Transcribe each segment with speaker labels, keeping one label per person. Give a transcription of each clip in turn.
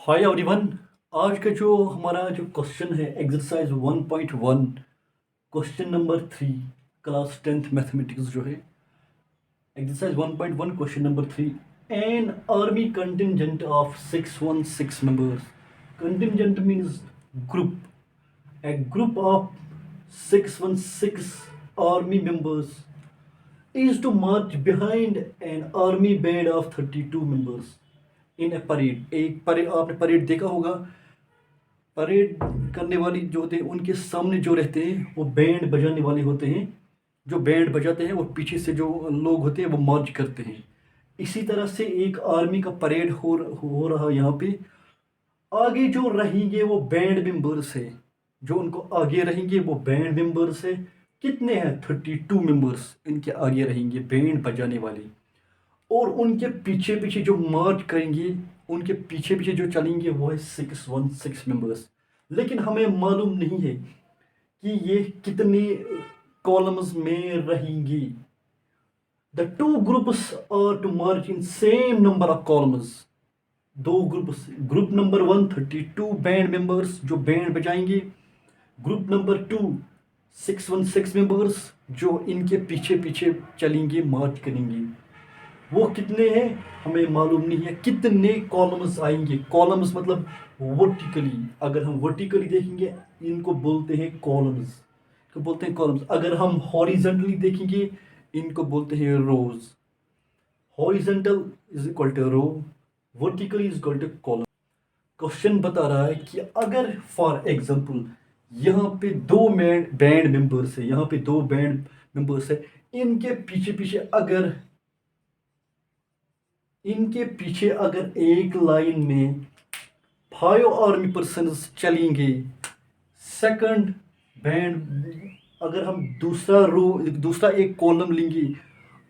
Speaker 1: Hi everyone. आज का जो हमारा जो क्वेश्चन है exercise 1.1 question number 3 class 10th mathematics जो है exercise 1.1 question number 3। An army contingent of 616 members. Contingent means group. A group of 616 army members is to march behind an army band of 32 members in a parade। एक parade, आपने parade देखा होगा। Parade करने वाली जो होते हैं उनके सामने जो रहते हैं वो बैंड बजाने वाले होते हैं। जो बैंड बजाते हैं और पीछे से जो लोग होते हैं वो मार्च करते हैं। इसी तरह से एक आर्मी का परेड हो रहा यहाँ पे। आगे जो रहेंगे वो बैंड मेंबर्स है। जो उनको आगे रहेंगे वो बैंड मेंबर्स है। कितने हैं? 32 मेंबर्स इनके आगे रहेंगे बैंड बजाने वाले। और उनके पीछे पीछे जो मार्च करेंगे, उनके पीछे पीछे जो चलेंगे वो है 616 मेंबर्स। लेकिन हमें मालूम नहीं है कि ये कितने कॉलम्स में रहेंगी। The two groups are to march in same number of columns. दो groups, group number 1 32 band members जो बैंड बजाएंगे। ग्रुप नंबर 2 616 मेंबर्स जो इनके पीछे पीछे चलेंगे, मार्च करेंगे। वो कितने हैं हमें मालूम नहीं है। कितने कॉलम्स आएंगे? कॉलम्स मतलब वर्टिकली। अगर हम वर्टिकली देखेंगे इनको बोलते हैं कॉलम्स, को बोलते हैं कॉलम्स। अगर हम हॉरिजेंटली देखेंगे इनको बोलते हैं rows. Horizontal is equal to row, vertically is equal to column. Question बता रहा है कि अगर फॉर एग्जांपल यहाँ पे दो बैंड मेंबर्स है, यहाँ पे दो बैंड मेंबर्स है, इनके पीछे पीछे अगर इनके पीछे अगर एक लाइन में 5 आर्मी पर्सन चलेंगे। सेकंड बैंड, अगर हम दूसरा एक कॉलम लेंगे,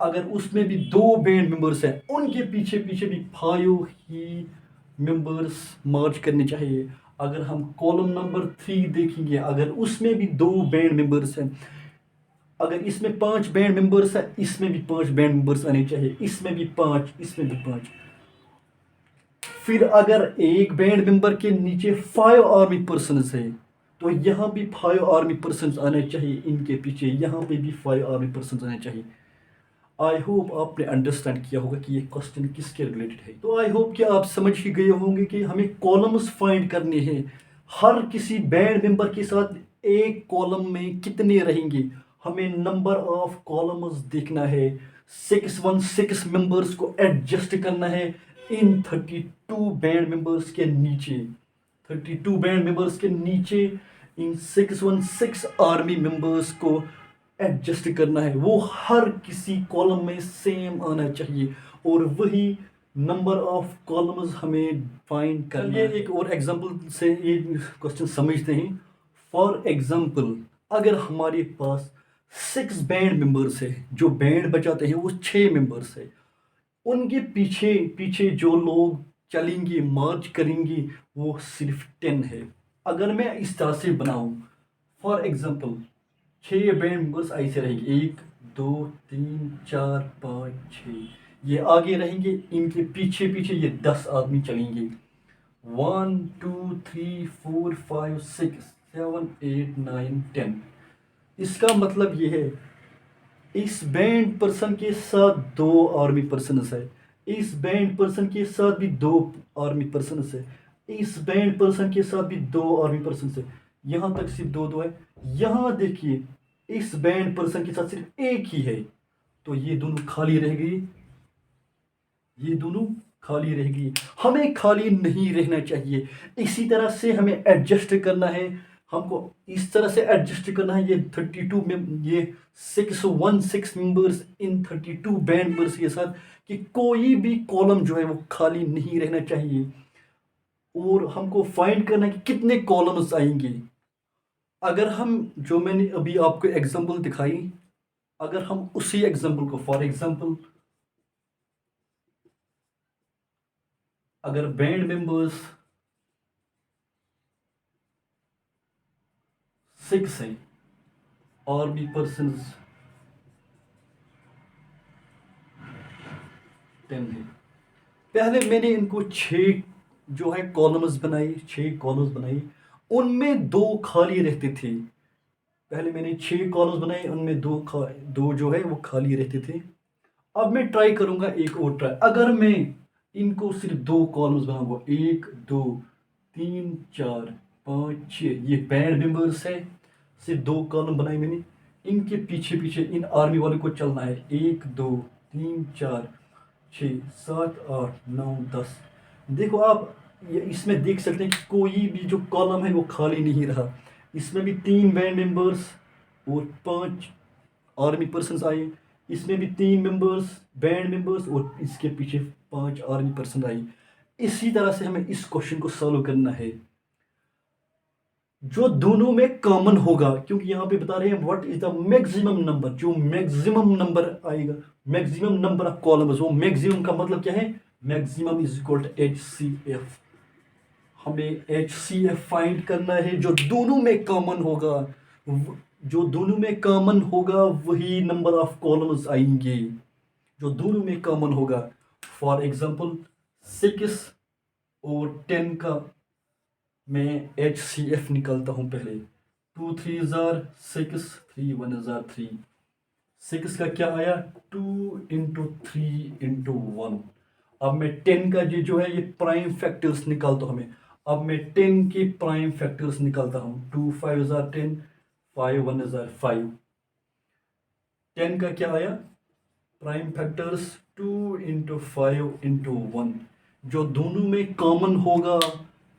Speaker 1: अगर उसमें भी दो बैंड मेंबर्स हैं, उनके पीछे पीछे भी 5 ही मेंबर्स मार्च करने चाहिए। अगर हम कॉलम नंबर 3 देखेंगे, अगर उसमें भी दो बैंड मेंबर्स हैं, अगर इसमें 5 बैंड मेंबर्स है, इसमें भी 5 बैंड मेंबर्स आने चाहिए, इसमें भी 5, इसमें भी 5। फिर अगर एक बैंड मेंबर के नीचे 5 आर्मी पर्सन है तो यहाँ भी 5 आर्मी पर्सन आने चाहिए। इनके पीछे यहाँ पे भी 5 आर्मी पर्सन आने चाहिए। आई होप आपने अंडरस्टैंड किया होगा कि ये क्वेश्चन किसके रिलेटेड है। तो आई होप कि आप समझ ही गए होंगे कि हमें कॉलम्स फाइंड करने हैं। हर किसी बैंड मेंबर के साथ एक कॉलम में कितने रहेंगे, हमें नंबर ऑफ कॉलम्स देखना है। 616 मेंबर्स को एडजस्ट करना है इन 32 बैंड मेंबर्स के नीचे। 32 बैंड मेंबर्स के नीचे इन 616 आर्मी मेंबर्स को एडजस्ट करना है। वो हर किसी कॉलम में सेम आना चाहिए और वही नंबर ऑफ कॉलम्स हमें फाइंड करना है। एक और एग्जांपल से ये क्वेश्चन समझते हैं। फॉर एग्जांपल अगर हमारे पास 6 बैंड मेंबर्स है, जो बैंड बजाते हैं वो 6 मेंबर्स है, उनके पीछे पीछे जो लोग चलेंगे, मार्च करेंगे, वो सिर्फ 10 है। अगर मैं इस तरह से बनाऊं, फॉर एग्जांपल 6 बैंड मेंबर्स ऐसे रहेंगे, 1 2 3 4 5 6, ये आगे रहेंगे। इनके पीछे पीछे ये 10 आदमी चलेंगे। 1 2 3 4 5 6 7 8 9 10। इसका मतलब ये है इस बैंड पर्सन के साथ दो आर्मी पर्सन है, इस बैंड पर्सन के साथ भी दो आर्मी पर्सन है, इस बैंड पर्सन के साथ भी दो आर्मी पर्सन है। यहाँ तक सिर्फ दो दो है। यहाँ देखिए इस बैंड पर्सन के साथ सिर्फ एक ही है, तो ये दोनों खाली रह गई, ये दोनों खाली रह गई। हमें खाली नहीं रहना चाहिए। इसी तरह से हमें एडजस्ट करना है। हमको इस तरह से एडजस्ट करना है। ये 32 में ये 616 मेंबर्स इन 32 बैंड मेंबर्स के साथ कि कोई भी कॉलम जो है वो खाली नहीं रहना चाहिए। और हमको फाइंड करना है कि कितने कॉलम्स आएंगे। अगर हम जो मैंने अभी आपको एग्जांपल दिखाई, अगर हम उसी एग्जांपल को फॉर एग्जांपल अगर बैंड मेंबर्स 6 हैं, आर्मी पर्सन 10 है। पहले मैंने इनको 6 जो है कॉलम्स बनाई, 6 कॉलम्स बनाई, उनमें 2 खाली रहते थे। पहले मैंने 6 कॉलम्स बनाए, उनमें 2 जो है वो खाली रहते थे। अब मैं ट्राई करूंगा एक और ट्राई। अगर मैं इनको सिर्फ 2 कॉलम्स बनाऊंगा, 1 2 3 4 5 6, ये बैंड मेंबर्स है, सिर्फ 2 कॉलम बनाए मैंने। इनके पीछे पीछे इन आर्मी वालों को चलना है, 1 2 3 4 6 7 8 9 10। देखो आप ये इसमें देख सकते हैं कि कोई भी जो कॉलम है वो खाली नहीं रहा। इसमें भी 3 बैंड मेंबर्स और 5 आर्मी पर्सन आए। इसमें भी 3 मेंबर्स बैंड मेंबर्स और इसके पीछे 5 आर्मी पर्सन आई। इसी तरह से हमें इस क्वेश्चन को सॉल्व करना है। जो दोनों में कॉमन होगा, क्योंकि यहाँ पे बता रहे हैं what is the maximum number, जो मैक्सिमम नंबर आएगा, मैक्सिमम नंबर ऑफ कॉलम्स, वो मैक्सिमम का मतलब क्या है, maximum is equal to HCF। हमें HCF फाइंड करना है, जो दोनों में कॉमन होगा, जो दोनों में कॉमन होगा वही नंबर ऑफ कॉलम्स आएंगे, जो दोनों में कॉमन होगा। फॉर एग्जांपल 6 और 10 का मैं HCF निकालता हूं पहले। 2 3 जार 6, 3 1 जार 3। 6 का क्या आया, 2 इंटू 3 इंटू 1। अब मैं 10 का ये जो है ये प्राइम फैक्टर्स निकालता हूं मैं। अब मैं 10 के प्राइम फैक्टर्स निकालता हूं। 2 5 जार 10, 5 1 जार 5। 10 का क्या आया, प्राइम फैक्टर्स 2 इंटू 5 इंटू 1। जो दोनों में कॉमन होगा,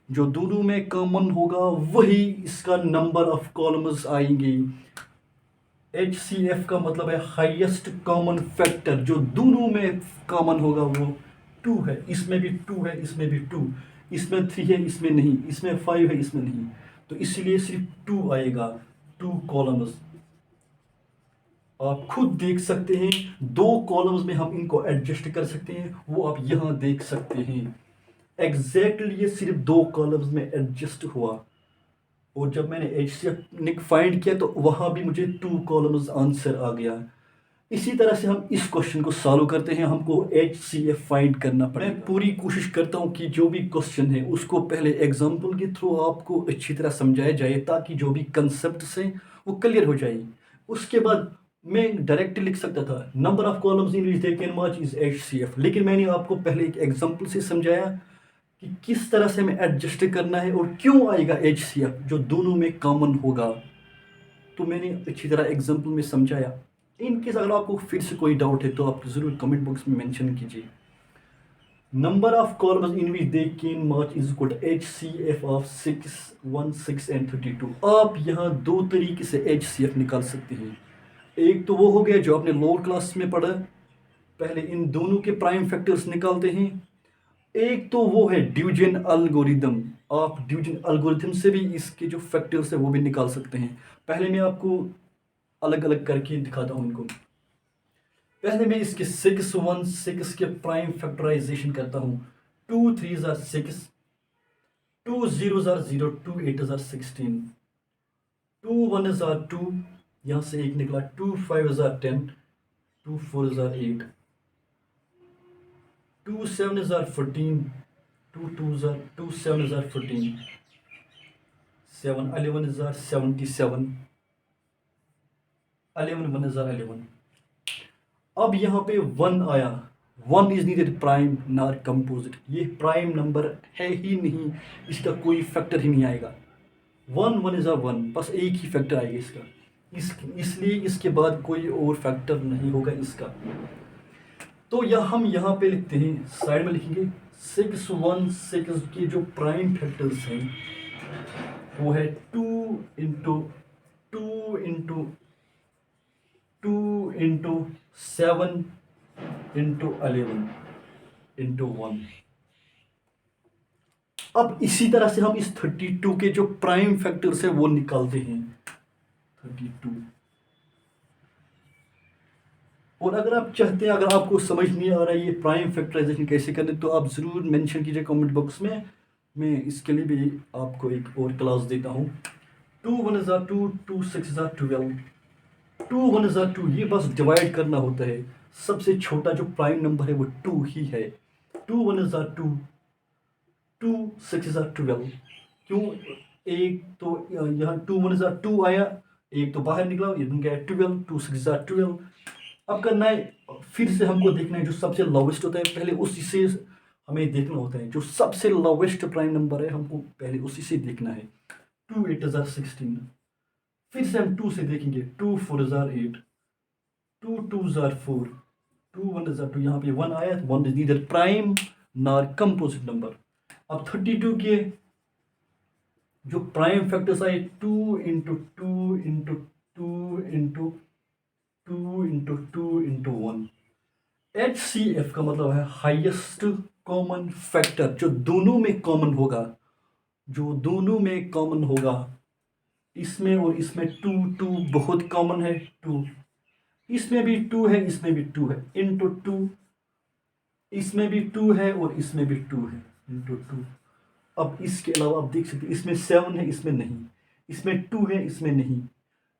Speaker 1: जो दोनों में कॉमन होगा वही इसका नंबर ऑफ कॉलम्स आएंगे। HCF का मतलब है हाईएस्ट कॉमन फैक्टर, जो दोनों में कॉमन होगा वो 2 है। इसमें भी 2 है, इसमें भी 2, इसमें 3 है, इसमें नहीं, इसमें 5 है, इसमें नहीं, तो इसलिए सिर्फ 2 आएगा, 2 कॉलम्स। आप खुद देख सकते हैं, 2 कॉलम्स में हम इनको एडजस्ट कर सकते हैं, वो आप यहां देख सकते हैं। एग्जैक्टली ये सिर्फ 2 कॉलम्स में एडजस्ट हुआ। और जब मैंने HCF फाइंड किया तो वहां भी मुझे 2 कॉलम्स आंसर आ गया। इसी तरह से हम इस क्वेश्चन को सॉल्व करते हैं। हमको HCF फाइंड करना पड़ेगा। मैं पूरी कोशिश करता हूं कि जो भी क्वेश्चन है उसको पहले एग्जांपल के थ्रू आपको अच्छी तरह समझाया जाए, ताकि जो भी कंसेप्ट हैं वो क्लियर हो जाए। उसके बाद मैं डायरेक्ट लिख सकता था number of columns in which they can match is HCF, लेकिन मैंने आपको पहले एक एग्जांपल से समझाया कि किस तरह से हमें एडजस्ट करना है और क्यों आएगा HCF, जो दोनों में कॉमन होगा। तो मैंने अच्छी तरह एग्जांपल में समझाया। इनकेस अगर आपको फिर से कोई डाउट है तो आप ज़रूर कमेंट बॉक्स में मेंशन कीजिए। Number of columns in which they can match is equal to HCF of 6 1 6 and 32। आप यहाँ 2 तरीके से HCF निकाल सकते हैं। एक तो वो हो गया जो आपने लोअर क्लास में पढ़ा, पहले इन दोनों के प्राइम फैक्टर्स निकालते हैं। एक तो वो है डिवीजन एल्गोरिदम, आप डिवीजन एल्गोरिदम से भी इसके जो फैक्टर्स है वो भी निकाल सकते हैं। पहले मैं आपको अलग अलग करके दिखाता हूँ इनको। पहले मैं इसके 6 1 6 के प्राइम फैक्टराइजेशन करता हूँ। 2 3 जार 6, 2 0 जार 0, 2 8 जार 16, 2 1 जार 2, यहाँ से एक निकला, 2 5 jar 10, 2 4 jar 8, 2 7 jar 14, 2 7 jar 14, 7 11 jar 77, 11 1 jar 11। अब यहाँ पे 1 आया। 1 is neither prime nor composite, ये प्राइम नंबर है ही नहीं, इसका कोई फैक्टर ही नहीं आएगा। 1 1 इज 1, बस एक ही फैक्टर आएगा इसका, इसलिए इसके बाद कोई और फैक्टर नहीं होगा इसका। तो हम यहाँ पे लिखते हैं, साइड में लिखेंगे 6 1 6 के जो प्राइम फैक्टर्स हैं वो है 2 into 2 into 2 into 7 into 11 into 1। अब इसी तरह से हम इस 32 के जो प्राइम फैक्टर्स है वो निकालते हैं। 32। और अगर आप चाहते हैं, अगर आपको समझ नहीं आ रहा है ये प्राइम फैक्टराइजेशन कैसे करते, तो आप ज़रूर मेंशन कीजिए कमेंट बॉक्स में। मैं इसके लिए भी आपको एक और क्लास देता हूँ। 2 1 जार 2, 2 6 जार 12, 2 1 जार 2, ये बस डिवाइड करना होता है। सबसे छोटा जो प्राइम नंबर है वो 2 ही है। 2 1 जार 2, 2 6 12। क्यों? एक तो यहाँ 2 1 2 आया, एक तो बाहर निकला, ये बन गया 12, 2 6 12। अब करना है, फिर से हमको देखना है जो सबसे लोवेस्ट होता है, पहले उसी से हमें देखना होता है। जो सबसे लोवेस्ट प्राइम नंबर है हमको पहले उसी से देखना है। 2 8 16। फिर से हम 2 से देखेंगे, 2 4 8, 2 2 4, 2 1 2। यहाँ पे 1 आया, 1 is neither prime nor composite number. अब 32 के जो प्राइम फैक्टर्स आए, 2 into 2 into 2 into 2 into 2 into 1। HCF का मतलब है हाईएस्ट कॉमन फैक्टर, जो दोनों में कॉमन होगा, जो दोनों में कॉमन होगा। इसमें और इसमें 2 2 बहुत कॉमन है, 2। इसमें भी 2 है, इसमें भी 2 है, इंटू 2। इसमें भी 2 है और इसमें भी 2 है, इंटू 2। अब इसके अलावा आप देख सकते हैं, इसमें 7 है, इसमें नहीं। इसमें 2 है, इसमें नहीं।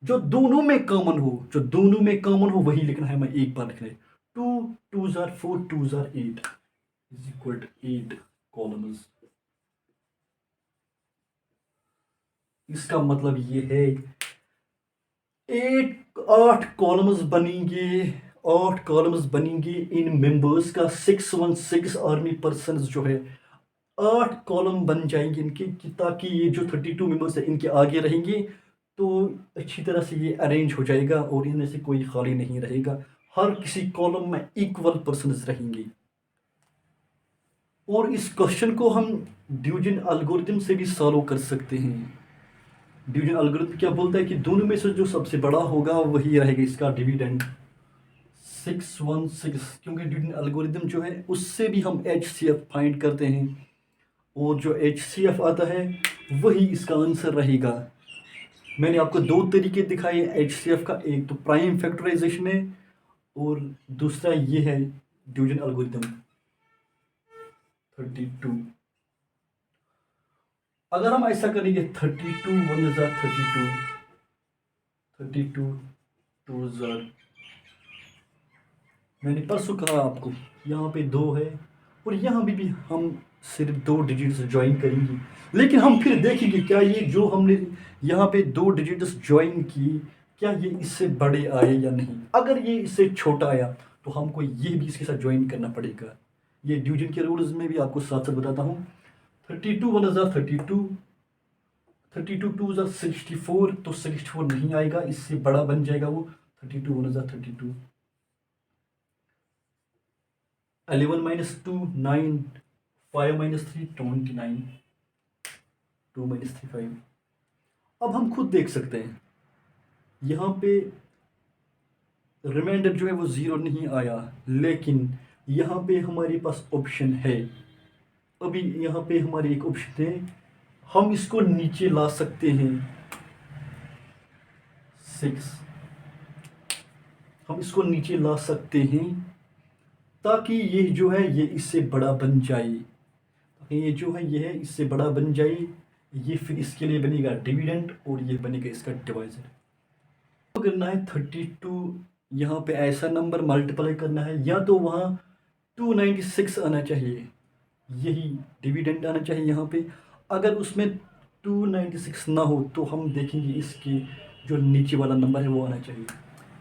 Speaker 1: जो दोनों में कॉमन हो, जो दोनों में कॉमन हो वही लिखना है, मैं एक बार लिखना है। 2 2 4, 2 8 इज इक्वल टू 8 कॉलम्स। इसका मतलब ये है 8 कॉलम्स बनेंगे, 8 कॉलम्स बनेंगे इन मेंबर्स का। 616 आर्मी पर्सन जो है, 8 कॉलम बन जाएंगे इनके, ताकि ये जो 32 मेंबर्स है इनके आगे रहेंगे, तो अच्छी तरह से ये अरेंज हो जाएगा और इनमें से कोई खाली नहीं रहेगा। हर किसी कॉलम में इक्वल पर्सन्स रहेंगे। और इस क्वेश्चन को हम डिवीजन एल्गोरिथम से भी सॉल्व कर सकते हैं। डिवीजन एल्गोरिथम क्या बोलता है कि दोनों में से जो सबसे बड़ा होगा वही रहेगा इसका डिविडेंड। 616, क्योंकि डिवीजन एल्गोरिथम जो है उससे भी हम HCF फाइंड करते हैं, और जो HCF आता है वही इसका आंसर रहेगा। मैंने आपको 2 तरीके दिखाए HCF का, एक तो प्राइम फैक्टराइजेशन है और दूसरा ये है डिवीजन एल्गोरिथम। 32, अगर हम ऐसा करेंगे 32 1 32, 32 2 मैंने परसों कहा आपको, यहाँ पे 2 है और यहाँ भी हम सिर्फ 2 डिजिट्स ज्वाइन करेंगे। लेकिन हम फिर देखेंगे क्या ये जो हमने यहाँ पे 2 डिजिट्स ज्वाइन की, क्या ये इससे बड़े आए या नहीं। अगर ये इससे छोटा आया तो हमको ये भी इसके साथ ज्वाइन करना पड़ेगा। ये डिवीजन के रूल्स में भी आपको साथ साथ बताता हूँ। 32 1 32, 32 2 64, तो 64 नहीं आएगा, इससे बड़ा बन जाएगा वो। 32 1 32, 11 minus 2 9, 5 minus 3 29, 2 minus 3 5। अब हम खुद देख सकते हैं यहाँ पे रिमाइंडर जो है वो 0 नहीं आया, लेकिन यहाँ पे हमारे पास ऑप्शन है। अभी यहाँ पे हमारे एक ऑप्शन है, हम इसको नीचे ला सकते हैं 6, हम इसको नीचे ला सकते हैं ताकि ये जो है ये इससे बड़ा बन जाए, ये जो है ये है इससे बड़ा बन जाए। ये फिर इसके लिए बनेगा डिविडेंड और ये बनेगा इसका डिवाइजर। तो करना है 32, यहाँ पे ऐसा नंबर मल्टीप्लाई करना है, या तो वहाँ 296 आना चाहिए, यही डिविडेंड आना चाहिए यहाँ पे। अगर उसमें 296 ना हो तो हम देखेंगे इसके जो नीचे वाला नंबर है वो आना चाहिए।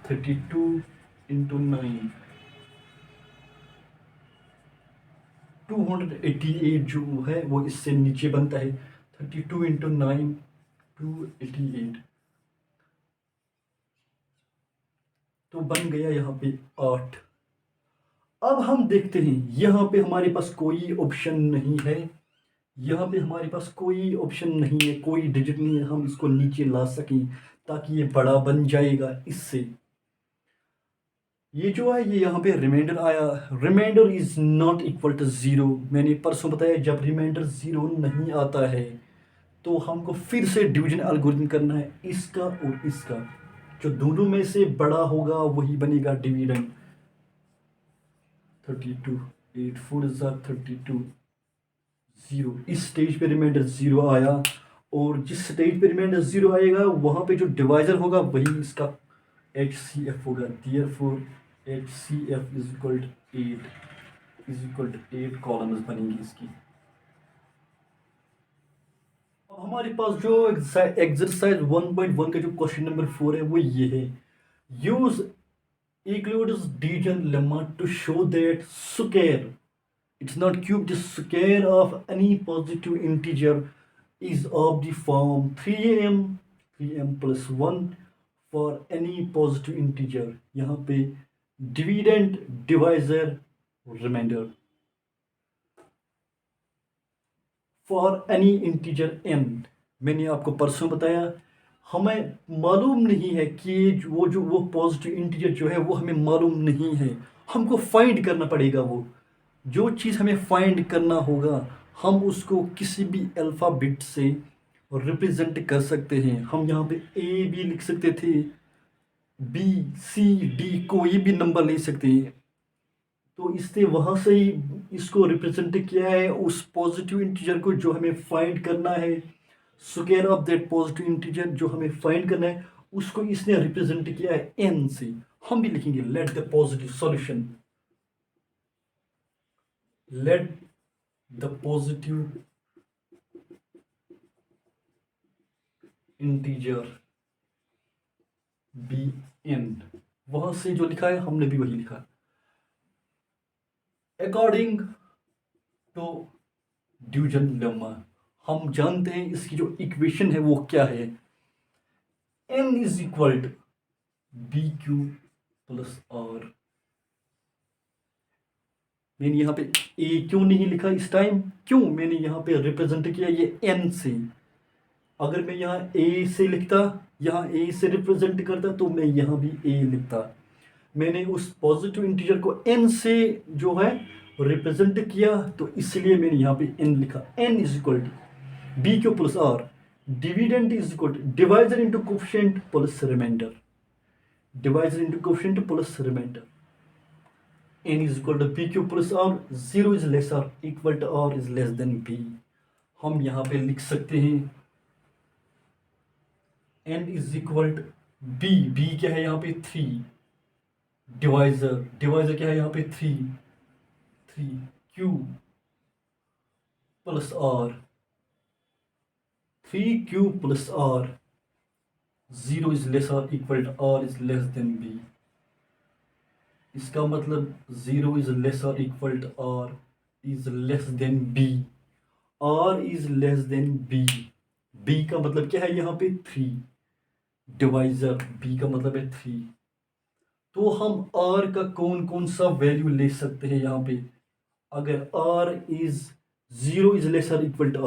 Speaker 1: 32 इंटू 9, 288 जो है वो इससे नीचे बनता है। 32 इंटू 9, 288, तो बन गया यहाँ पे 8। अब हम देखते हैं यहाँ पे हमारे पास कोई ऑप्शन नहीं है, यहाँ पे हमारे पास कोई ऑप्शन नहीं है, कोई डिजिट नहीं है हम इसको नीचे ला सकें ताकि ये बड़ा बन जाएगा इससे। ये जो है ये यहाँ पे रिमाइंडर आया, remainder is not equal to 0। मैंने परसों बताया जब रिमाइंडर 0 नहीं आता है तो हमको फिर से डिवीजन एल्गोरिथम करना है, इसका और इसका। जो दोनों में से बड़ा होगा वही बनेगा डिविडेंड। 32 8 4 32, 0। इस स्टेज पे रिमाइंडर 0 आया, और जिस स्टेज पे रिमाइंडर 0 आएगा वहाँ पे जो डिवाइजर होगा वही इसका HCF होगा। Therefore HCF is equal to 8, is equal to 8 columns बनेंगी इसकी। हमारे पास जो एक्सरसाइज 1.1 का जो क्वेश्चन नंबर 4 है वो ये है, use Euclid's division lemma to show that square, it's not cube, the square of any positive integer is of the form 3m plus 1 for any positive integer. यहाँ पे dividend, divisor, remainder for any integer n. मैंने आपको परसों बताया, हमें मालूम नहीं है कि वो पॉजिटिव इंटीजर जो है वो हमें मालूम नहीं है, हमको फाइंड करना पड़ेगा। वो जो चीज़ हमें फाइंड करना होगा हम उसको किसी भी अल्फ़ाबेट से रिप्रेजेंट कर सकते हैं। हम यहाँ पे ए भी लिख सकते थे, बी सी डी कोई भी नंबर ले सकते हैं। तो इसने वहाँ से ही इसको रिप्रेजेंट किया है, उस पॉजिटिव इंटीजर को जो हमें फाइंड करना है, square of that positive integer जो हमें फाइंड करना है उसको इसने रिप्रेजेंट किया है n से। हम भी लिखेंगे let the positive solution, let the positive integer be n। वहां से जो लिखा है हमने भी वही लिखा। अकॉर्डिंग टू डिवीजन लेम्मा हम जानते हैं इसकी जो इक्वेशन है वो क्या है, n is equal to b q plus r. मैंने यहाँ पे a क्यों नहीं लिखा इस टाइम, क्यों मैंने यहाँ पे रिप्रेजेंट किया ये n से। अगर मैं यहाँ a से लिखता, यहाँ a से रिप्रेजेंट करता तो मैं यहाँ भी a लिखता। मैंने उस पॉजिटिव इंटीजर को n से जो है रिप्रेजेंट किया तो इसलिए मैंने यहाँ पे n लिखा। n is equal to b q plus r, dividend is equal to divisor into coefficient plus remainder, divisor into coefficient plus remainder. n is equal to b q plus r, 0 is less r equal to r is less than b। हम यहाँ पे लिख सकते हैं n is equal to b क्या है यहाँ पे 3, डिवाइजर क्या है यहाँ पे 3 q plus r, 3q plus r, 0 is less r equal to r is less than b। इसका मतलब 0 is less r equal to r is less than b, r is less than b का मतलब क्या है यहाँ पे 3, divisor b का मतलब है 3। तो हम r का कौन कौन सा वैल्यू ले सकते हैं यहाँ पे, अगर r is 0 is less r equal to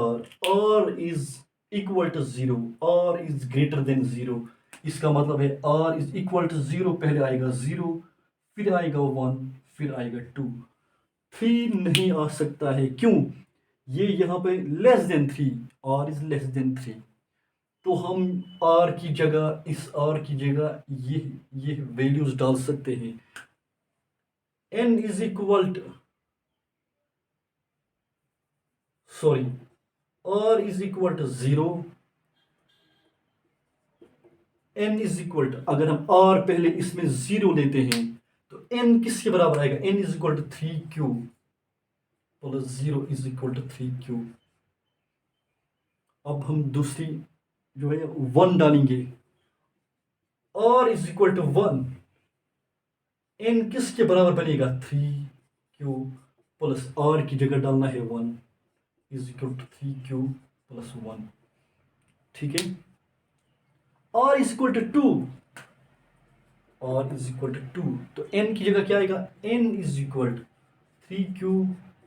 Speaker 1: r is equal to 0, r is greater than 0, इसका मतलब है r इज इक्वल टू 0, पहले आएगा 0 फिर आएगा 1 फिर आएगा 2, 3 नहीं आ सकता है। क्यों, ये यहाँ पे less than 3, r is less then 3। तो हम r की जगह, इस r की जगह ये वैल्यूज डाल सकते हैं। n is equal to r is equal to 0, n is equal to, अगर हम r पहले इसमें 0 लेते हैं तो n किसके बराबर आएगा, n is equal to 3q plus 0 is equal to 3q। अब हम दूसरी जो है 1 डालेंगे, r is equal to 1, n किसके बराबर बनेगा 3q प्लस r की जगह डालना है 1 is equal to 3q plus 1। ठीक है, r is equal to 2, r is equal to 2, तो n की जगह क्या आएगा, n is equal to 3q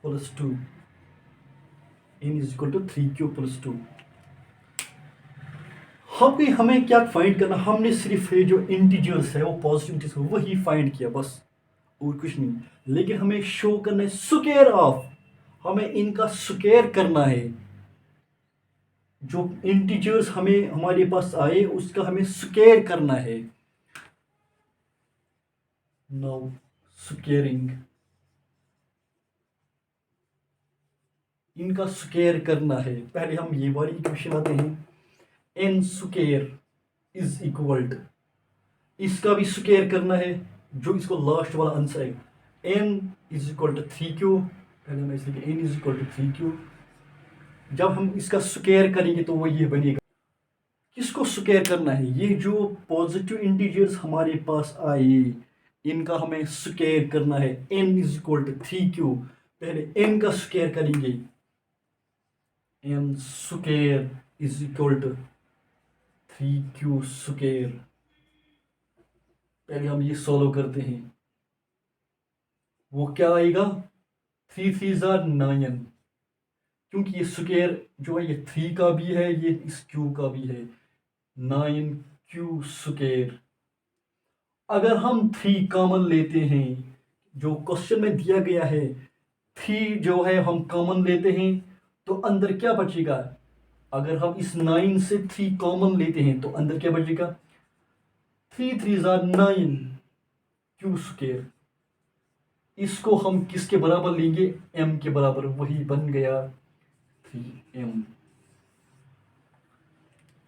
Speaker 1: plus 2, n is equal to 3q plus 2। हमें क्या फाइंड करना, हमने सिर्फ ये जो इंटीजर्स है वो पॉजिटिव इंटीजर्स वही फाइंड किया बस, और कुछ नहीं। लेकिन हमें शो करना है स्क्वायर ऑफ, हमें इनका स्क्वायर करना है। जो इंटीजर्स हमें हमारे पास आए उसका हमें स्क्वायर करना है। नाउ स्क्वायरिंग, इनका स्क्वायर करना है। पहले हम ये वाली इक्वेशन लाते हैं, n square is equal to, इसका भी स्क्वायर करना है जो इसको लास्ट वाला आंसर है। n is equal to 3q, पहले मैं इसलिए n is equal to 3q जब हम इसका स्क्वायर करेंगे तो वो ये बनेगा। किसको स्क्वायर करना है? ये जो पॉजिटिव इंटीजर्स हमारे पास आए इनका हमें स्क्वायर करना है। n is equal to 3q। पहले n का स्क्वायर करेंगे। n square is equal to 3q square. पहले हम ये सॉल्व करते हैं। वो क्या आएगा? 3 3 9, क्योंकि ये स्क्वायर जो है ये 3 का भी है, ये इस q का भी है। 9q square. अगर हम 3 कॉमन लेते हैं, जो क्वेश्चन में दिया गया है 3 जो है हम कॉमन लेते हैं तो अंदर क्या बचेगा? अगर हम इस 9 से 3 कॉमन लेते हैं तो अंदर क्या बचेगा? 3 3 9 q स्क्वायर। इसको हम किसके बराबर लेंगे? m के बराबर। वही बन गया 3m।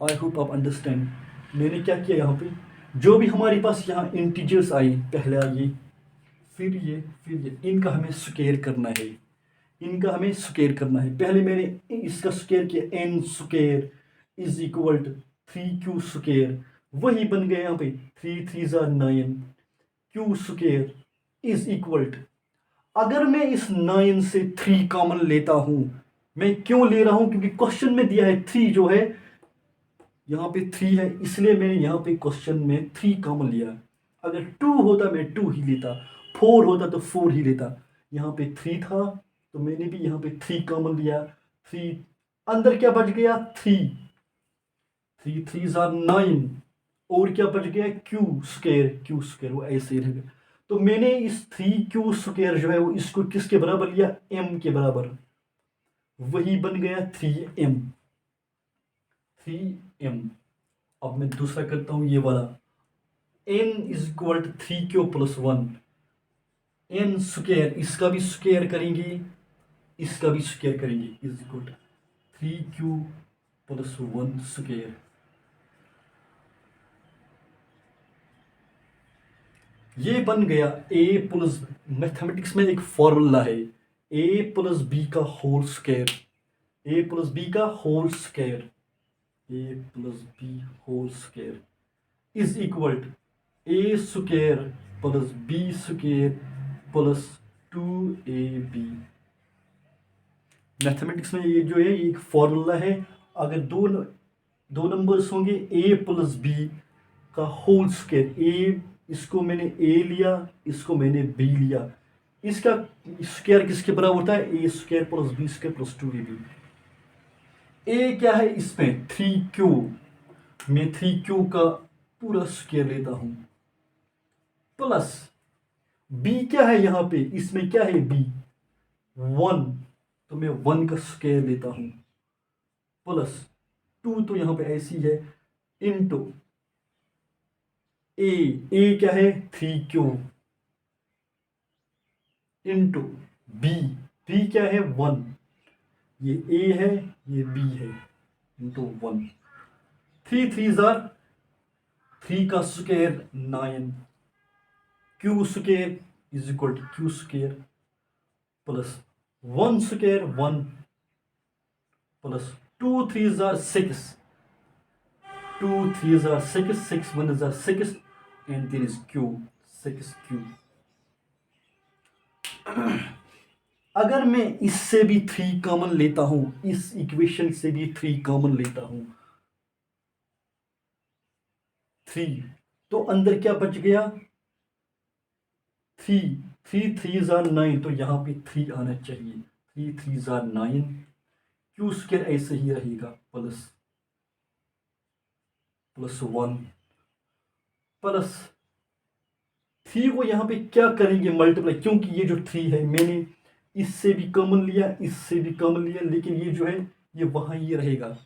Speaker 1: आई होप आप अंडरस्टैंड। मैंने क्या किया यहाँ पे, जो भी हमारे पास यहाँ इंटीजर्स आई, पहला ये, फिर ये, फिर ये, इनका हमें स्क्वायर करना है। इनका हमें स्क्वायर करना है। पहले मैंने इसका स्क्वायर किया, n square is equal to 3q square. वही बन गया यहाँ पे 3 3 9 q square is equal to. अगर मैं इस 9 से 3 कॉमन लेता हूं, मैं क्यों ले रहा हूं? क्योंकि क्वेश्चन में दिया है 3 जो है, यहाँ पे 3 है, इसलिए मैंने यहाँ पे क्वेश्चन में 3 कॉमन लिया। अगर 2 होता मैं 2 ही लेता, 4 होता तो 4 ही लेता। यहाँ पे 3 था तो मैंने भी यहाँ पे 3 कॉमन लिया। 3 अंदर क्या बच गया? 3 3 3 9 और क्या बच गया? q स्क्वायर वो ऐसे ही रहेगा। तो मैंने इस 3q स्क्वायर जो है वो इसको किसके बराबर लिया? m के बराबर। वही बन गया 3m। अब मैं दूसरा करता हूं, ये वाला। n is equal to 3q plus 1। n square, इसका भी स्क्वायर करेंगे, इसका भी स्क्वायर करेंगे, is equal to 3q plus 1 square. ये बन गया a प्लस, मैथमेटिक्स में एक फॉर्मूला है, a प्लस बी का whole square. a plus B का whole square, a plus B whole square is equal to a square plus b square plus 2ab। Mathematics में ये जो है एक फॉर्मूला है। अगर दो नंबर्स होंगे a प्लस बी का होल स्क्वायर, a इसको मैंने a लिया, इसको मैंने b लिया, इसका स्क्वायर किसके बराबर होता है? a square plus b square plus 2ab। a क्या है इसमें? 3q। मैं 3q का पूरा स्क्वायर लेता हूं, प्लस b क्या है यहाँ पे? इसमें क्या है? b 1, तो मैं 1 का स्क्वायर लेता हूं, प्लस 2 तो यहाँ पे ऐसी है, इनटू a क्या है? 3q इनटू b क्या है? 1। ये a है, ये b है, इनटू 1। 3 3 का square 9, q square is equal to q square plus 1 square 1 plus 2 3 6, 2 3 6, 6 1 6, and there is q, 6q। अगर मैं इससे भी 3 कॉमन लेता हूं, इस इक्वेशन से भी 3 कॉमन लेता हूं, 3, तो अंदर क्या बच गया? 3 3 3 9, तो यहाँ पे 3 आना चाहिए। 3 3 9, q स्क्वायर ऐसे ही रहेगा, प्लस 1 प्लस 3 को यहाँ पे क्या करेंगे? मल्टीप्लाई, क्योंकि ये जो 3 है मैंने इससे भी कॉमन लिया, इससे भी कॉमन लिया, लेकिन ये जो है ये वहां ही रहेगा।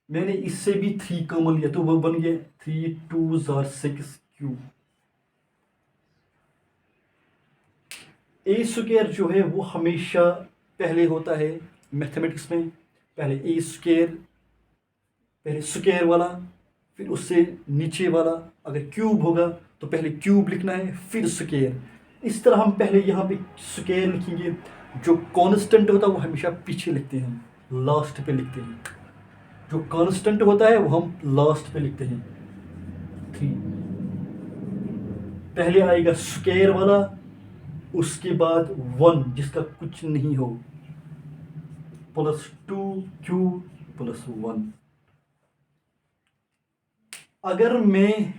Speaker 1: मैंने इससे भी 3 कॉमन लिया तो वो बन गया 3 2 6q। ए स्क्वायर जो है वो हमेशा पहले होता है मैथमेटिक्स में, पहले ए स्क्वायर, पहले स्क्वायर वाला, फिर उससे नीचे वाला। अगर क्यूब होगा तो पहले क्यूब लिखना है फिर स्क्वायर। इस तरह हम पहले यहाँ पे स्क्वायर लिखेंगे, जो कांस्टेंट होता है वो हमेशा पीछे लिखते हैं, हम लास्ट पे लिखते हैं। जो कांस्टेंट होता है वो हम लास्ट पे लिखते हैं। 3 पहले आएगा स्क्वायर वाला, उसके बाद 1 जिसका कुछ नहीं हो, प्लस 2q प्लस 1। अगर मैं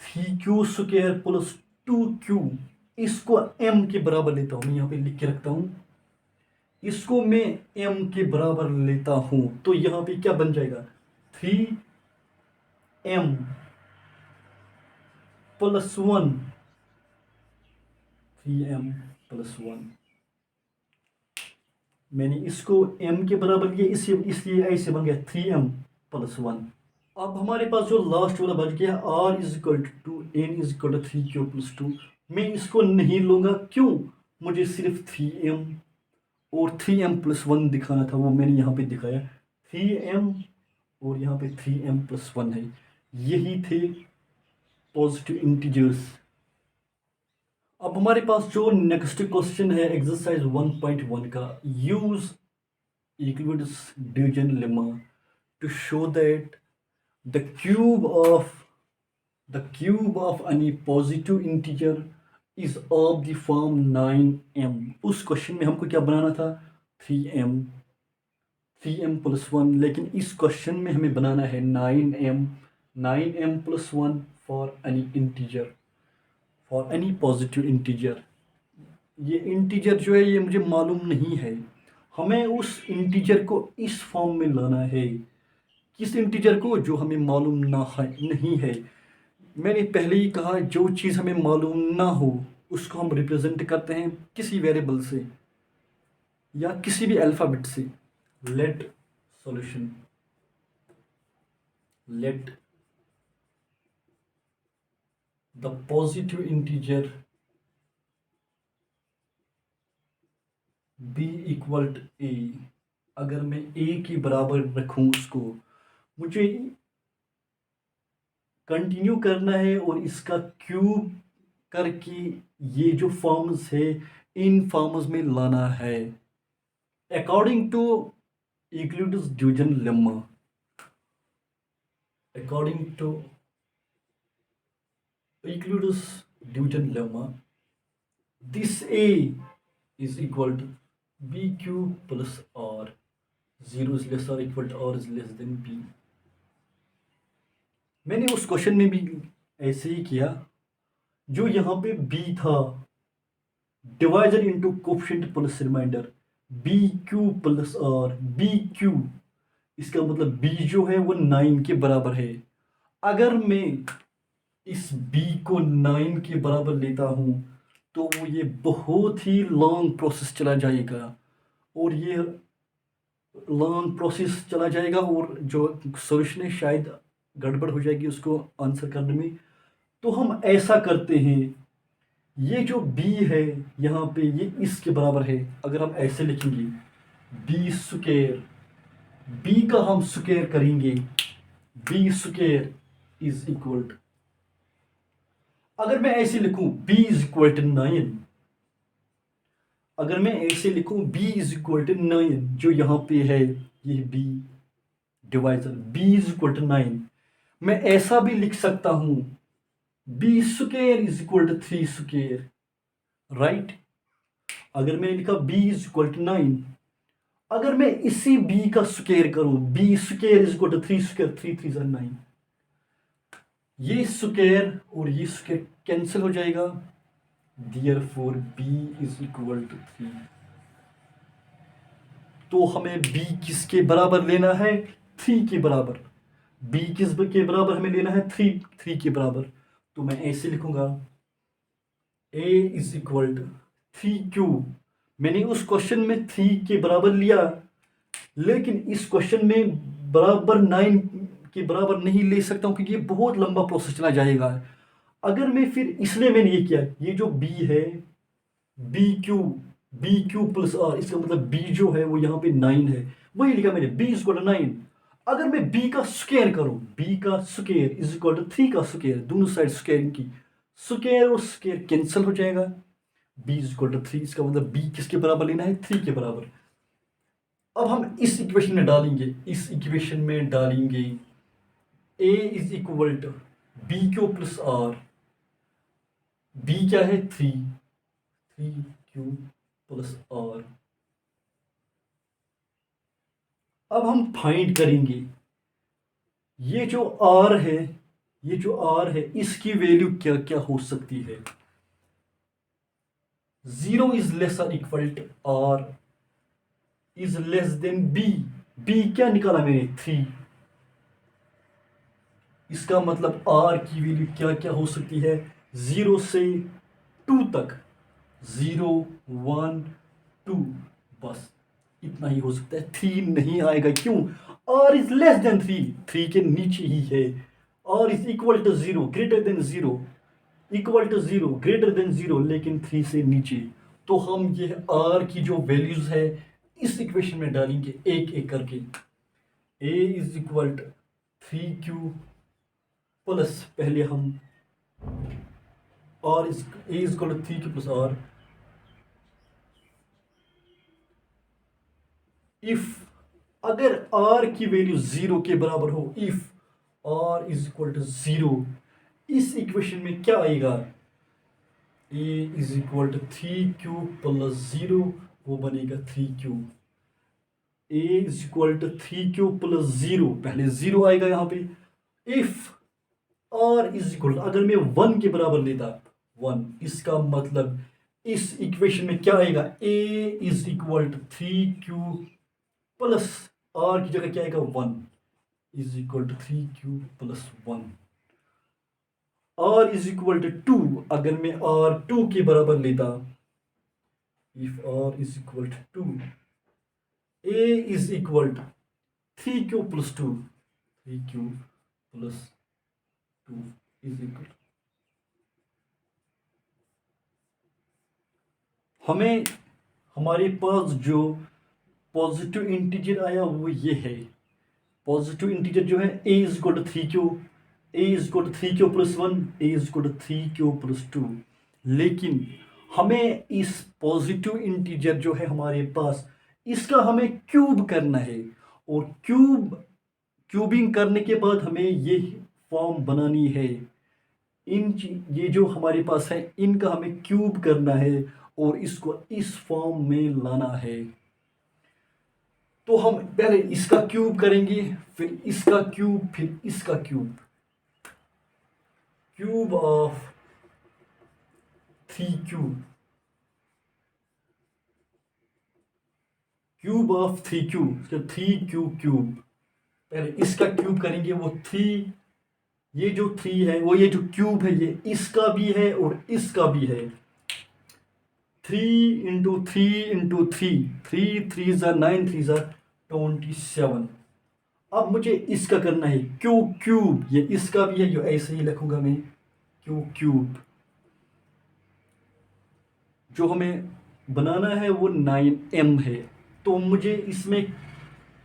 Speaker 1: 3q स्क्वायर प्लस 2q इसको m के बराबर लेता हूँ, मैं यहाँ पे लिख के रखता हूँ, इसको मैं m के बराबर लेता हूँ तो यहाँ पे क्या बन जाएगा, 3m प्लस 1, 3m प्लस 1। मैंने इसको m के बराबर लिया, इसलिए ऐसे बन गया 3m प्लस 1। अब हमारे पास जो लास्ट वाला बच गया r is equal to n is equal to 3q plus 2, मैं इसको नहीं लूँगा, क्यों, मुझे सिर्फ 3m और 3m प्लस 1 दिखाना था, वो मैंने यहाँ पे दिखाया, 3m और यहाँ पे 3m प्लस 1 है। यही थे पॉजिटिव इंटीजर्स। अब हमारे पास जो नेक्स्ट क्वेश्चन है एक्सरसाइज 1.1 का, use Euclid's division lemma to show that the cube of any positive integer is of the form 9m। उस क्वेश्चन में हमको क्या बनाना था, 3m प्लस 1, लेकिन इस क्वेश्चन में हमें बनाना है 9m plus 1 for any integer, for any positive integer. ये इंटीजर जो है ये मुझे मालूम नहीं है, हमें उस इंटीजर को इस फॉर्म में लाना है, किस इंटीजर को, जो हमें मालूम ना है नहीं है। मैंने पहले ही कहा, जो चीज़ हमें मालूम ना हो उसको हम रिप्रेजेंट करते हैं किसी वेरिएबल से या किसी भी अल्फ़ाबेट से। Let solution, let the positive integer B equal to A. अगर मैं ए के बराबर रखूं उसको, मुझे कंटिन्यू करना है और इसका क्यूब करके ये जो फॉर्म्स है इन फॉर्म्स में लाना है according to Euclid's division lemma. According to Euclid's division lemma, this a is equal to bq plus r, 0 is less or equal to r is less than b। मैंने उस question में भी ऐसे ही किया, जो यहाँ पे b था, divisor into coefficient plus remainder, bq plus r, bq इसका मतलब b जो है वो 9 के बराबर है। अगर मैं इस b को 9 के बराबर लेता हूँ तो वो ये बहुत ही लॉन्ग प्रोसेस चला जाएगा, और ये लॉन्ग प्रोसेस चला जाएगा और जो सॉल्यूशन है शायद गड़बड़ हो जाएगी उसको आंसर करने में। तो हम ऐसा करते हैं, ये जो b है यहाँ पे ये इसके बराबर है, अगर हम ऐसे लिखेंगे b स्क्वायर, b का हम स्क्वायर करेंगे, b square is equal to, अगर मैं ऐसे लिखूं b इज इक्वल टू 9, अगर मैं ऐसे लिखूं b इज इक्वल टू 9, जो यहाँ पे है ये b divisor b is equal to 9, मैं ऐसा भी लिख सकता हूं b square is equal to 3 square, right. अगर मैंने लिखा b इज इक्वल टू 9, अगर मैं इसी b का स्क्वायर करूं, b square is equal to 3 square, 3 3 जा 9, ये स्क्वायर और ये स्क्वायर कैंसिल हो जाएगा, therefore b is equal to 3। तो हमें b किसके बराबर लेना है, 3 के बराबर। b किस के बराबर हमें लेना है, 3 के बराबर। तो मैं ऐसे लिखूंगा a is equal to 3q। मैंने उस क्वेश्चन में 3 के बराबर लिया, लेकिन इस क्वेश्चन में बराबर 9 के बराबर नहीं ले सकता हूँ क्योंकि ये बहुत लंबा प्रोसेस चला जाएगा। अगर मैं फिर, इसलिए मैंने ये किया, ये जो b है बी क्यू प्लस आर, इसका मतलब b जो है वो यहाँ पे 9 है, वही लिखा मैंने b इज इक्वल टू 9। अगर मैं b का स्क्वायर करूँ, b का स्क्वायर इज इक्वल टू 3 का स्क्वायर, दोनों साइड स्क्वायरिंग की, स्क्वायर और स्क्वायर कैंसिल हो जाएगा, b इज इक्वल टू 3, इसका मतलब b किसके बराबर लेना है, 3 के बराबर। अब हम इस इक्वेशन में डालेंगे, इस इक्वेशन में डालेंगे a is equal to b q plus r, b क्या है 3 क्यू प्लस आर। अब हम फाइंड करेंगे ये जो r है, ये जो r है इसकी वैल्यू क्या क्या हो सकती है। 0 इज लेस और equal to r is less than b क्या निकाला मैंने 3, इसका मतलब r की वैल्यू क्या क्या हो सकती है 0 से 2 तक, 0 1 2, बस इतना ही हो सकता है, 3 नहीं आएगा। क्यों, r इज लेस देन 3 के नीचे ही है। r is equal to 0 greater than 0, equal to 0 greater than 0, लेकिन 3 से नीचे। तो हम ये r की जो वैल्यूज है इस इक्वेशन में डालेंगे एक एक करके। a is equal to 3q plus, पहले हम r is a is equal to 3q plus r, if अगर r की वैल्यू 0 के बराबर हो, if r is equal to 0, इस इक्वेशन में क्या आएगा, a is equal to 3q plus 0, वो बनेगा 3q। a is equal to 3q plus 0, पहले 0 आएगा यहाँ पे। इफ r इज इक्वल, अगर मैं 1 के बराबर लेता 1, इसका मतलब इस इक्वेशन में क्या आएगा, a is equal to 3q plus r की जगह क्या आएगा 1 is equal to 3q plus 1। r is equal to 2, अगर मैं r 2 के बराबर लेता, if r is equal to 2, a is equal to 3q plus 2, 3q plus 2 is equal, हमें हमारे पास जो पॉजिटिव इंटीजर आया वो ये है। पॉजिटिव इंटीजर जो है a is equal to 3q, a is equal to 3q plus 1, a is equal to 3q plus 2। लेकिन हमें इस पॉजिटिव इंटीजर जो है हमारे पास, इसका हमें क्यूब करना है, और क्यूबिंग करने के बाद हमें ये फॉर्म बनानी है। ये जो हमारे पास है इनका हमें क्यूब करना है और इसको इस फॉर्म में लाना है। तो हम पहले इसका क्यूब करेंगे, फिर इसका क्यूब, फिर इसका cube. Cube of 3q, cube of 3q, 3q cube. पहले इसका क्यूब करेंगे, वो 3, ये जो 3 है वो, ये जो क्यूब है ये इसका भी है और इसका भी है। 3 इंटू 3 इंटू 3, 3 3 ज़ा 9, 3 ज़ा 27। अब मुझे इसका करना है क्यू क्यूब, ये इसका भी है, जो ऐसे ही लिखूंगा मैं क्यू क्यूब। जो हमें बनाना है वो 9m है, तो मुझे इसमें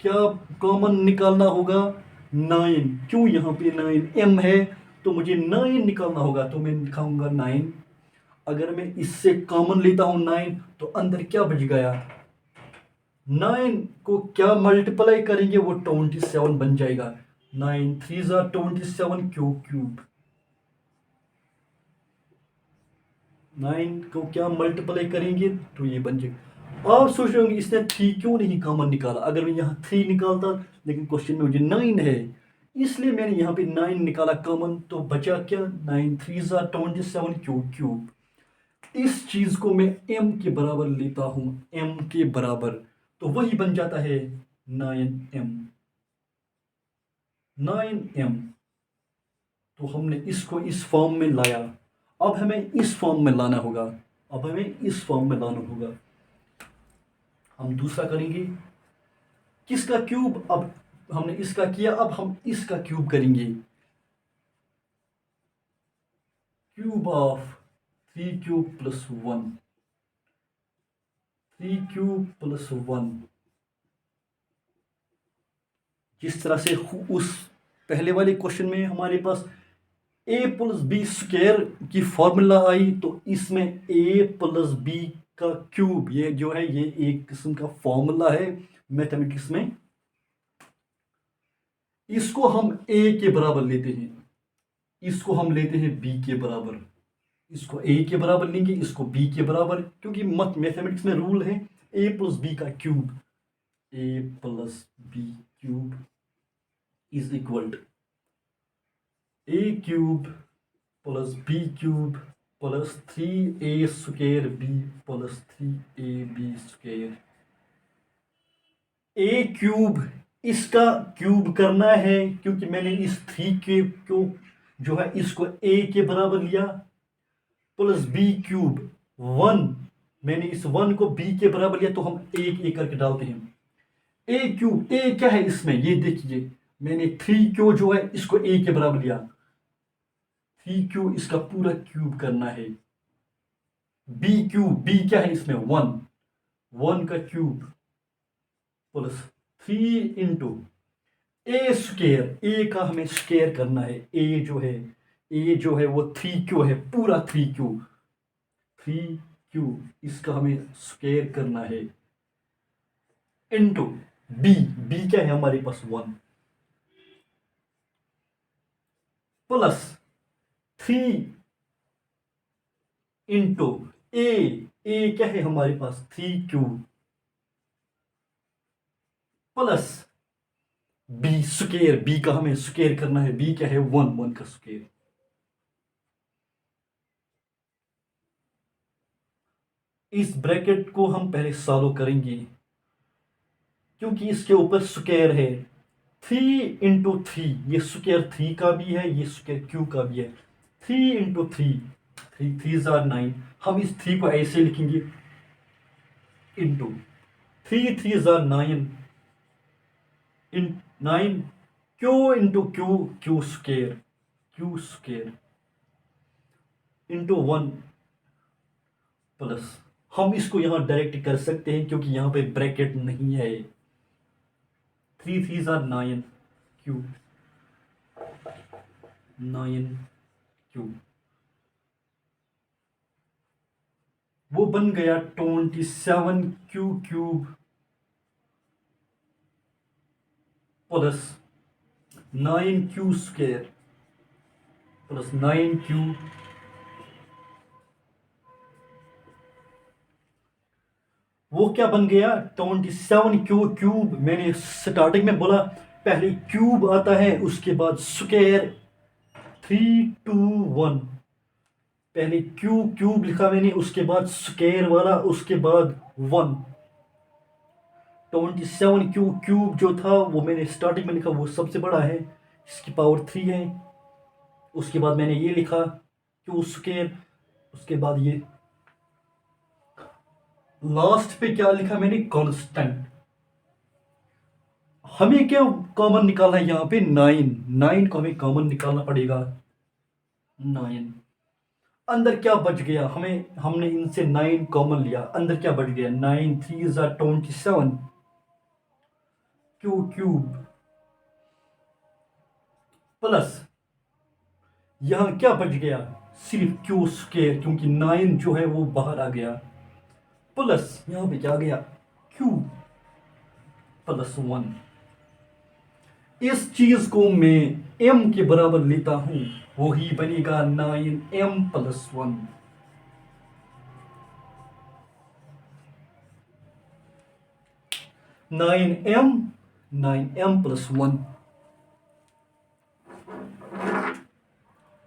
Speaker 1: क्या कॉमन निकालना होगा 9। क्यों, यहाँ पे 9m है तो मुझे 9 निकालना होगा, तो मैं लिखाऊंगा 9। अगर मैं इससे कॉमन लेता हूँ 9, तो अंदर क्या बच गया, 9 को क्या मल्टीप्लाई करेंगे वो 27 बन जाएगा। 9 3 ज़ा 27 क्यू क्यूब। 9 को क्या मल्टीप्लाई करेंगे तो ये बन जाएगा। आप सोच रहे होंगे इसने 3 क्यों नहीं कॉमन निकाला, अगर मैं यहाँ 3 निकालता, लेकिन क्वेश्चन में मुझे 9 है, इसलिए मैंने यहाँ पे 9 निकाला कॉमन, तो बचा क्या 9 3 ज़ा 27 क्यू क्यूब। इस चीज को मैं m के बराबर लेता हूं, m के बराबर, तो वही बन जाता है 9m। 9m, तो हमने इसको इस फॉर्म में लाया, अब हमें इस फॉर्म में लाना होगा, अब हमें इस फॉर्म में लाना होगा। हम दूसरा करेंगे, किसका क्यूब, अब हमने इसका किया, अब हम इसका क्यूब करेंगे। Cube of 3q plus 1, 3q plus 1। जिस तरह से उस पहले वाले क्वेश्चन में हमारे पास ए प्लस बी स्क्वायर की फॉर्मूला आई, तो इसमें ए प्लस बी का क्यूब, ये जो है ये एक किस्म का फॉर्मूला है मैथमेटिक्स में। इसको हम ए के बराबर लेते हैं, इसको हम लेते हैं बी के बराबर। इसको ए के बराबर लेंगे, इसको बी के बराबर, क्योंकि मैथमेटिक्स में रूल है ए प्लस बी का cube. A plus B cube is equal to A cube plus B cube plus 3a square B plus 3ab square. A cube, इसका क्यूब करना है क्योंकि मैंने इस 3 के को जो है इसको ए के बराबर लिया, प्लस बी क्यूब 1, मैंने इस 1 को बी के बराबर लिया, तो हम एक एक करके डालते हैं। ए क्यूब, ए क्या है इसमें ये देखिए, मैंने 3 क्यू जो है इसको ए के बराबर लिया, 3 क्यू इसका पूरा क्यूब करना है। बी क्यूब, बी क्या है इसमें 1, 1 का क्यूब प्लस 3 इंटू ए स्क्वायर, ए का हमें स्क्वायर करना है। ए जो है वो 3 क्यू है, पूरा 3 क्यू, 3 क्यू इसका हमें स्क्वायर करना है, इंटू बी, बी क्या है हमारे पास 1, प्लस 3 इंटू ए क्या है हमारे पास 3 Q, plus B square, B का हमें स्क्वायर करना है, बी क्या है 1, 1 का स्क्वायर। इस ब्रैकेट को हम पहले सॉल्व करेंगे क्योंकि इसके ऊपर स्क्वायर है। 3 इंटू 3, ये स्क्वायर 3 का भी है, ये स्क्वायर क्यू का भी है। 3 इंटू 3, 3 3 आर 9, हम इस 3 को ऐसे लिखेंगे, इंटू 3 3 आर 9, इन 9 Q into Q, Q square into 1, plus हम इसको यहां डायरेक्ट कर सकते हैं क्योंकि यहां पे ब्रैकेट नहीं है। 3 3 आर 9 क्यू, 9 क्यू, वो बन गया 27 Q cube plus 9 Q square plus 9 Q, वो क्या बन गया 27 क्यू क्यूब। मैंने स्टार्टिंग में बोला पहले क्यूब आता है उसके बाद स्क्वायर, 3 2 1, पहले क्यू क्यूब लिखा मैंने, उसके बाद स्क्वायर वाला, उसके बाद 1। 27 क्यू क्यूब जो था वो मैंने स्टार्टिंग में लिखा, वो सबसे बड़ा है, इसकी पावर 3 है। उसके बाद मैंने ये लिखा क्यू स्क्वायर, उसके बाद ये लास्ट पे क्या लिखा मैंने कांस्टेंट। हमें क्या कॉमन निकालना है यहाँ पे 9, 9 को हमें कॉमन निकालना पड़ेगा। 9 अंदर क्या बच गया, हमने इनसे 9 कॉमन लिया, अंदर क्या बच गया 9 3 27 क्यू क्यूब प्लस यहां क्या बच गया सिर्फ क्यू स्क्वायर, क्योंकि 9 जो है वो बाहर आ गया, प्लस यहां पे क्या गया क्यू प्लस 1। इस चीज को मैं m के बराबर लेता हूं, वही बनेगा 9m प्लस 1। 9m plus 1।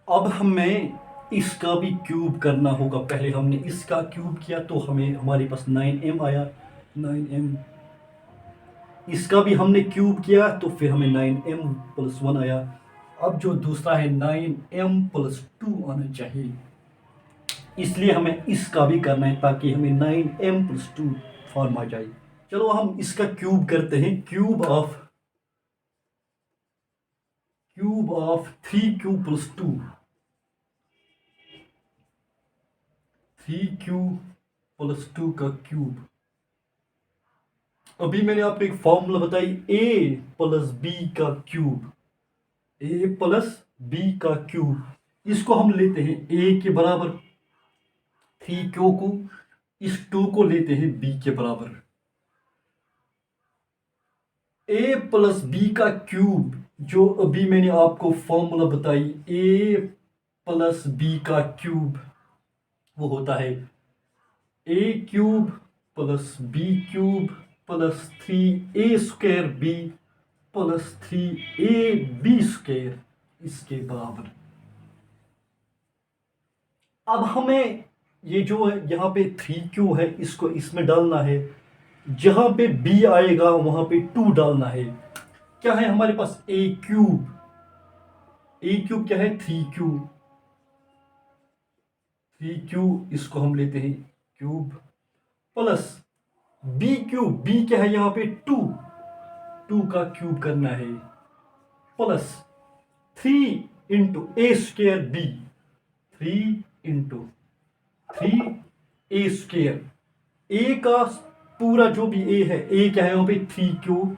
Speaker 1: अब हमें इसका भी क्यूब करना होगा। पहले हमने इसका क्यूब किया तो हमारे पास 9m आया, 9m। इसका भी हमने क्यूब किया तो फिर हमें 9m प्लस 1 आया। अब जो दूसरा है 9m प्लस 2 आना चाहिए, इसलिए हमें इसका भी करना है ताकि हमें 9m प्लस 2 फॉर्म आ जाए। चलो हम इसका क्यूब करते हैं। Cube of 3q plus 2, 3q plus 2 का क्यूब। अभी मैंने आपको एक फॉर्मूला बताई, a प्लस बी का क्यूब, a प्लस बी का क्यूब। इसको हम लेते हैं ए के बराबर 3q को, इस 2 को लेते हैं बी के बराबर। ए प्लस बी का क्यूब, जो अभी मैंने आपको फॉर्मूला बताई, ए प्लस बी का क्यूब वो होता है A cube plus B cube plus 3a² B plus 3ab², इसके बराबर। अब हमें ये जो है यहाँ पे 3q है, इसको इसमें डालना है, जहां पे b आएगा वहां पे 2 डालना है। क्या है हमारे पास a क्यूब, क्या है 3q, इसको हम लेते हैं cube plus b cube, b क्या है यहाँ पे 2, का क्यूब करना है plus 3 into a² b, 3 into 3a², a का पूरा जो भी a है, a क्या है यहाँ पे 3q,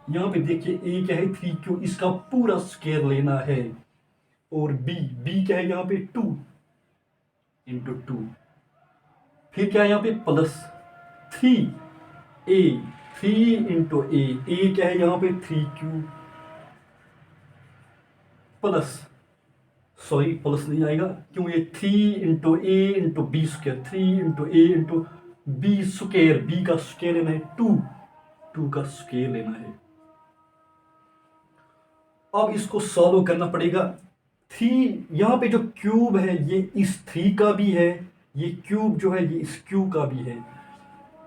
Speaker 1: यहाँ पे देखिए a क्या है 3q, इसका पूरा स्क्वायर लेना है। और b क्या है यहाँ पे 2 इंटू 2, फिर क्या है यहाँ पे प्लस 3a, 3 इंटू a क्या है यहाँ पे 3q प्लस, सॉरी प्लस नहीं आएगा क्यों, ये 3 इंटू ए इंटू बी स्क्वायर, 3 इंटू ए इंटू बी स्क्वायर, बी का स्क्वायर लेना है 2 का स्क्वायर लेना है। अब इसको सॉल्व करना पड़ेगा। 3 यहाँ पे जो क्यूब है ये इस 3 का भी है, ये क्यूब जो है ये इस क्यूब का भी है।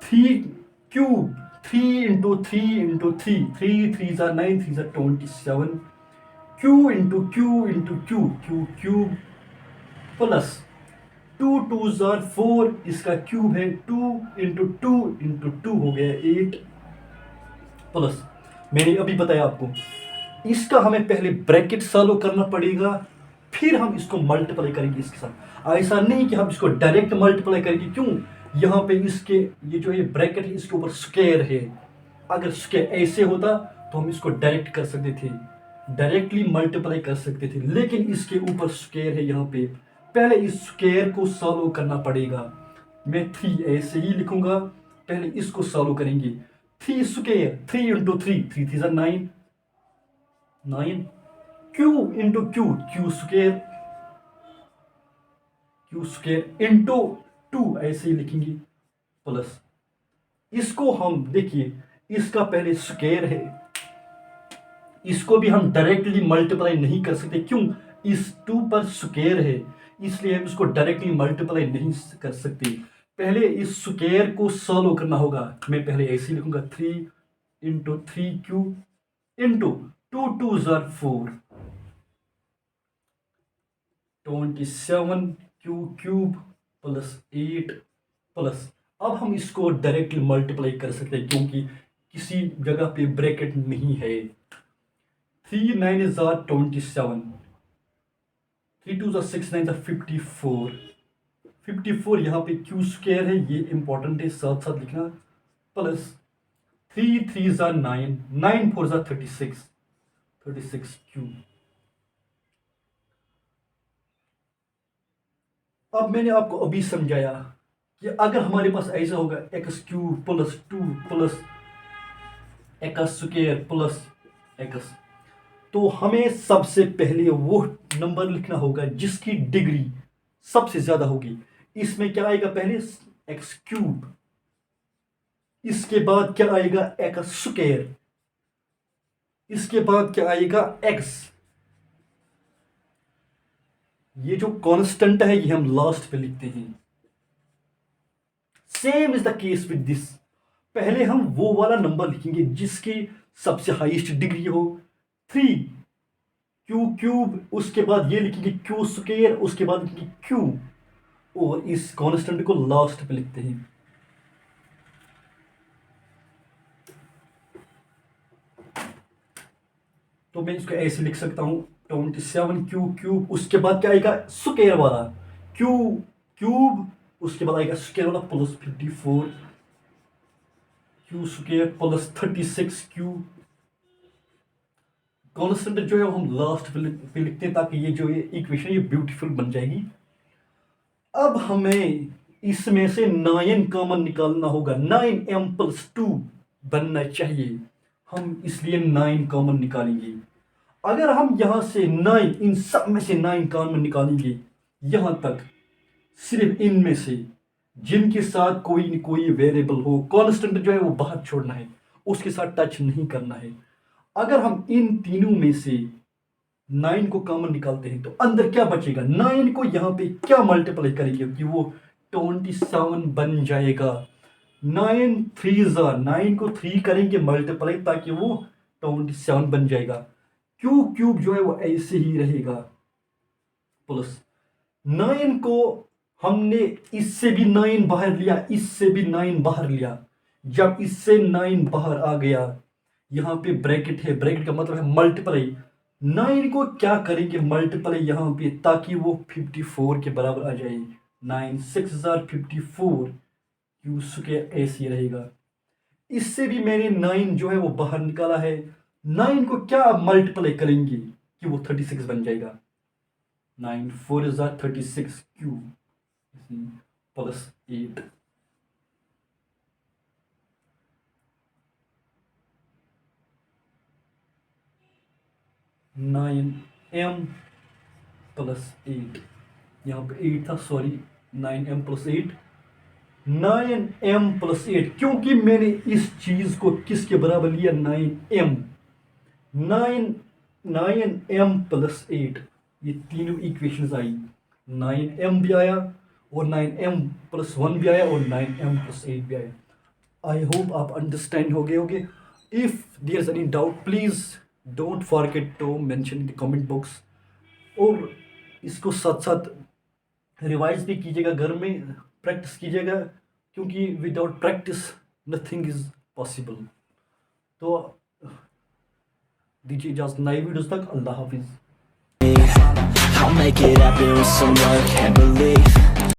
Speaker 1: 3 क्यूब, 3 इंटू 3 इंटू 3, 3 3 ज़ा 9, 3 ज़ा 27, Q into Q into Q, cube plus 2 2 ज़ा 4, इसका क्यूब है 2 इंटू 2 इंटू 2 हो गया 8 प्लस, मैंने अभी बताया आपको इसका हमें पहले ब्रैकेट सॉल्व करना पड़ेगा, फिर हम इसको मल्टीप्लाई करेंगे इसके साथ। ऐसा नहीं कि हम इसको डायरेक्ट मल्टीप्लाई करेंगे, क्यों, यहाँ पे इसके ये जो ये ब्रैकेट है इसके ऊपर स्क्वायर है, अगर स्क्वायर ऐसे होता तो हम इसको डायरेक्ट कर सकते थे, डायरेक्टली मल्टीप्लाई कर सकते थे, लेकिन इसके ऊपर स्क्वायर है यहाँ पे, पहले इस स्क्वायर को सॉल्व करना पड़ेगा। मैं 3 ऐसे ही लिखूंगा, पहले इसको सॉल्व करेंगे। 3 स्क्वायर, 3 इंटू 3, 3 3 ज़ा 9, 9 Q into Q, Q square into 2 ऐसे ही लिखेंगे प्लस, इसको हम देखिए इसका पहले स्क्वायर है, इसको भी हम डायरेक्टली मल्टीप्लाई नहीं कर सकते, क्यों, इस 2 पर स्क्वायर है, इसलिए हम इसको डायरेक्टली मल्टीप्लाई नहीं कर सकते। पहले इस स्क्वायर को सॉल्व करना होगा, मैं पहले ऐसे लिखूंगा 3 इंटू 3q इंटू 2 2 ज़ा 4, 27q क्यूब प्लस 8 प्लस, अब हम इसको डायरेक्टली मल्टीप्लाई कर सकते हैं क्योंकि किसी जगह पे ब्रैकेट नहीं है। 3 9 ज़ा 27, 3 2 ज़ा 6, 9 ज़ा 54, 54 यहाँ पे क्यू स्क्वायर है, ये इंपॉर्टेंट है, साथ साथ लिखना, प्लस 3 3 ज़ा 9, 9 4 ज़ा 36, 36 क्यू। अब मैंने आपको अभी समझाया कि अगर हमारे पास ऐसा होगा x cube plus 2 plus x square plus x, तो हमें सबसे पहले वो नंबर लिखना होगा जिसकी डिग्री सबसे ज्यादा होगी। इसमें क्या आएगा, पहले एक्स क्यूब, इसके बाद क्या आएगा एक्स स्क्वायर, इसके बाद क्या आएगा एक्स, ये जो कांस्टेंट है ये हम लास्ट पे लिखते हैं। Same is the case with this, पहले हम वो वाला नंबर लिखेंगे जिसकी सबसे हाईएस्ट डिग्री हो, 3 क्यू क्यूब, उसके बाद ये लिखेंगे क्यू स्क्वायर, उसके बाद लिखेंगे क्यू, और इस कांस्टेंट को लास्ट पे लिखते हैं। तो मैं इसको ऐसे लिख सकता हूं 27 क्यू क्यूब, उसके बाद क्या आएगा स्क्वायर वाला क्यू क्यूब, उसके बाद आएगा स्क्वायर वाला plus 54 Q square plus 36 Q constant जो है वो हम लास्ट पे लिखते हैं ताकि ये जो ये इक्वेशन ये ब्यूटीफुल बन जाएगी। अब हमें इसमें से 9 कॉमन निकालना होगा। 9m+2 बनना चाहिए, हम इसलिए 9 कॉमन निकालेंगे। अगर हम यहाँ से 9 इन सब में से 9 कॉमन निकालेंगे, यहाँ तक सिर्फ इनमें से जिनके साथ कोई न कोई वेरिएबल हो, कांस्टेंट जो है वो बाहर छोड़ना है, उसके साथ टच नहीं करना है। अगर हम इन तीनों में से 9 को कॉमन निकालते हैं तो अंदर क्या बचेगा? 9 को यहाँ पे क्या मल्टीप्लाई करेंगे कि वो 27 बन जाएगा। 9 3 9 को 3 करेंगे मल्टीप्लाई ताकि वो 27 बन जाएगा। क्यूब जो है वो ऐसे ही रहेगा, प्लस 9 को हमने इससे भी 9 बाहर लिया, इससे भी 9 बाहर लिया। जब इससे 9 बाहर आ गया, यहाँ पे ब्रैकेट है, ब्रैकेट का मतलब है मल्टीप्लाई। 9 को क्या करेंगे मल्टीप्लाई यहाँ पे ताकि वो 54 के बराबर आ जाए। 9 6 54, क्यू स्क्वायर ऐसे रहेगा। इससे भी मैंने 9 जो है वो बाहर निकाला है। 9 को क्या मल्टीप्लाई करेंगे कि वो 36 बन जाएगा। 9 4 36 क्यूब प्लस 8। (9m+8) यहाँ पे 8 था, सॉरी, 9m+8। 9m+8 क्योंकि मैंने इस चीज को किसके बराबर लिया? 9m। 9m+8 ये तीनों इक्वेशंस आई। 9m भी आया और 9m+1 भी आया और 9m+8 भी आया। आई होप आप अंडरस्टैंड हो गए होंगे। If there is any doubt please don't forget to mention in the comment box. और इसको साथ साथ रिवाइज भी कीजिएगा, घर में प्रैक्टिस कीजिएगा, क्योंकि without practice nothing is possible. तो दीजिए इजाजत नए वीडियोस तक। अल्लाह हाफिज।
Speaker 2: I'll make it happen with some work and belief.